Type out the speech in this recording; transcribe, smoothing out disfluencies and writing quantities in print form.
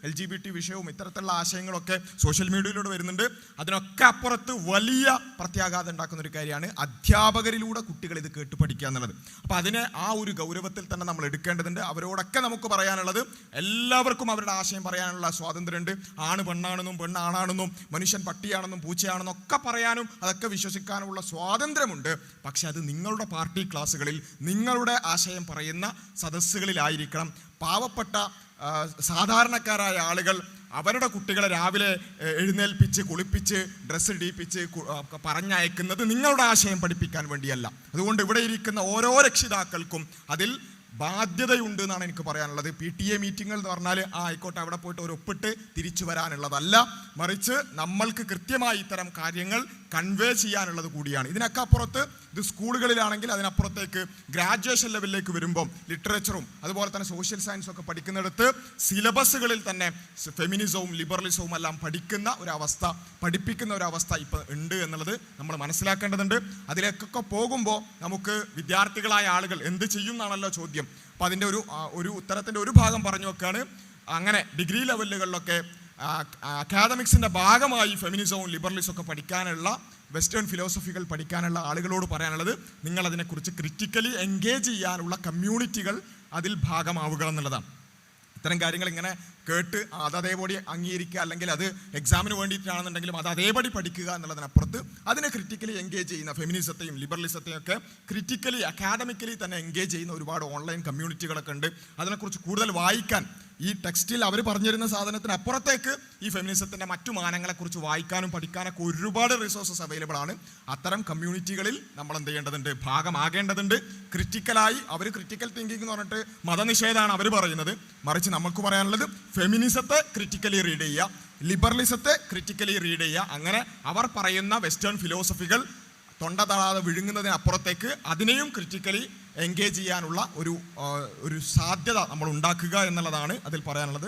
LGBT വിഷയവും ഇത്തരത്തിലുള്ള ആശയങ്ങളൊക്കെ social മീഡിയയിലൂടെ വരുന്നുണ്ട്. അതിനൊക്കെ അപ്പുറത്ത് വലിയ പ്രത്യാഘാതം ഉണ്ടാക്കുന്ന ഒരു കാര്യമാണ് അധ്യാപകരിലൂടെ കുട്ടികൾ ഇത് കേട്ട് പഠിക്കുക എന്നുള്ളത്. അപ്പോൾ അതിനെ ആ ഒരു ഗൗരവത്തിൽ തന്നെ നമ്മൾ എടുക്കേണ്ടതുണ്ട്. അവരോടൊക്കെ നമുക്ക് പറയാനുള്ളത്, എല്ലാവർക്കും അവരുടെ ആശയം പറയാനുള്ള സ്വാതന്ത്ര്യമുണ്ട്. ആണ് പെണ്ണാണെന്നും പെണ്ണാണാണെന്നും മനുഷ്യൻ പട്ടിയാണെന്നും പൂച്ചയാണെന്നും ഒക്കെ പറയാനും അതൊക്കെ വിശ്വസിക്കാനുമുള്ള സ്വാതന്ത്ര്യമുണ്ട്. പക്ഷെ അത് നിങ്ങളുടെ പാർട്ടി ക്ലാസ്സുകളിൽ നിങ്ങളുടെ ആശയം പറയുന്ന സദസ്സുകളിലായിരിക്കണം. പാവപ്പെട്ട സാധാരണക്കാരായ ആളുകൾ അവരുടെ കുട്ടികളെ രാവിലെ എഴുന്നേൽപ്പിച്ച് കുളിപ്പിച്ച് ഡ്രസ്സ് ഇടിപ്പിച്ച് പറഞ്ഞയക്കുന്നത് നിങ്ങളുടെ ആശയം പഠിപ്പിക്കാൻ വേണ്ടിയല്ല. അതുകൊണ്ട് ഇവിടെ ഇരിക്കുന്ന ഓരോ രക്ഷിതാക്കൾക്കും അതിൽ ബാധ്യതയുണ്ട് എന്നാണ് എനിക്ക് പറയാനുള്ളത്. PTA മീറ്റിങ്ങുകൾ എന്ന് പറഞ്ഞാൽ ആയിക്കോട്ടെ അവിടെ പോയിട്ട് ഒരു ഒപ്പിട്ട് തിരിച്ചു വരാനുള്ളതല്ല, മറിച്ച് നമ്മൾക്ക് കൃത്യമായി ഇത്തരം കാര്യങ്ങൾ കൺവേ ചെയ്യാനുള്ളത് കൂടിയാണ്. ഇതിനൊക്കെ അപ്പുറത്ത് ഇത് സ്കൂളുകളിലാണെങ്കിൽ അതിനപ്പുറത്തേക്ക് ഗ്രാജുവേഷൻ ലെവലിലേക്ക് വരുമ്പം ലിറ്ററേച്ചറും അതുപോലെ തന്നെ സോഷ്യൽ സയൻസും ഒക്കെ പഠിക്കുന്നിടത്ത് സിലബസുകളിൽ തന്നെ ഫെമിനിസവും ലിബറലിസവും എല്ലാം പഠിപ്പിക്കുന്ന ഒരവസ്ഥ ഇപ്പോൾ ഉണ്ട് എന്നുള്ളത് നമ്മൾ മനസ്സിലാക്കേണ്ടതുണ്ട്. അതിലേക്കൊക്കെ പോകുമ്പോൾ നമുക്ക് വിദ്യാർത്ഥികളായ ആളുകൾ എന്ത് ചെയ്യും എന്നാണല്ലോ ചോദ്യം. അപ്പോൾ അതിൻ്റെ ഒരു ഉത്തരത്തിൻ്റെ ഒരു ഭാഗം പറഞ്ഞു വെക്കാണ്. അങ്ങനെ ഡിഗ്രി ലെവലുകളിലൊക്കെ അക്കാദമിക്സിൻ്റെ ഭാഗമായി ഫെമിനിസവും ലിബറലിസവും ഒക്കെ പഠിക്കാനുള്ള വെസ്റ്റേൺ ഫിലോസഫികൾ പഠിക്കാനുള്ള ആളുകളോട് പറയാനുള്ളത്, നിങ്ങളതിനെക്കുറിച്ച് ക്രിറ്റിക്കലി എൻഗേജ് ചെയ്യാനുള്ള കമ്മ്യൂണിറ്റികൾ അതിൽ ഭാഗമാവുക എന്നുള്ളതാണ്. ഇത്തരം കാര്യങ്ങൾ ഇങ്ങനെ കേട്ട് അതേപടി അംഗീകരിക്കുക, അല്ലെങ്കിൽ അത് എക്സാമിന് വേണ്ടിയിട്ടാണെന്നുണ്ടെങ്കിലും അത് അതേപടി പഠിക്കുക എന്നുള്ളതിനപ്പുറത്ത് അതിനെ ക്രിറ്റിക്കലി എൻഗേജ് ചെയ്യുന്ന ഫെമിനിസത്തെയും ലിബറലിസത്തെയും ഒക്കെ ക്രിറ്റിക്കലി അക്കാദമിക്കലി തന്നെ എൻഗേജ് ചെയ്യുന്ന ഒരുപാട് ഓൺലൈൻ കമ്മ്യൂണിറ്റികളൊക്കെ ഉണ്ട്. അതിനെക്കുറിച്ച് കൂടുതൽ വായിക്കാൻ ഈ ടെക്സ്റ്റിൽ അവർ പറഞ്ഞിരുന്ന സാധനത്തിന് അപ്പുറത്തേക്ക് ഈ ഫെമിനിസത്തിൻ്റെ മറ്റു മാനങ്ങളെക്കുറിച്ച് വായിക്കാനും പഠിക്കാനൊക്കെ ഒരുപാട് റിസോഴ്സസ് അവൈലബിൾ ആണ്. അത്തരം കമ്മ്യൂണിറ്റികളിൽ നമ്മൾ എന്ത് ചെയ്യേണ്ടതുണ്ട്, ഭാഗമാകേണ്ടതുണ്ട്. ക്രിറ്റിക്കലായി അവർ ക്രിറ്റിക്കൽ തിങ്കിങ് എന്ന് പറഞ്ഞിട്ട് മതനിഷേധമാണ് അവർ പറയുന്നത്. മറിച്ച് നമുക്ക് പറയാനുള്ളത് ഫെമിനിസത്തെ ക്രിറ്റിക്കലി റീഡ് ചെയ്യുക, ലിബറലിസത്തെ ക്രിറ്റിക്കലി റീഡ് ചെയ്യുക. അങ്ങനെ അവർ പറയുന്ന വെസ്റ്റേൺ ഫിലോസഫികൾ തൊണ്ട തളാതെ വിഴുങ്ങുന്നതിനപ്പുറത്തേക്ക് അതിനെയും ക്രിറ്റിക്കലി എൻഗേജ് ചെയ്യാനുള്ള ഒരു സാധ്യത നമ്മൾ ഉണ്ടാക്കുക എന്നുള്ളതാണ് അതിൽ പറയാനുള്ളത്.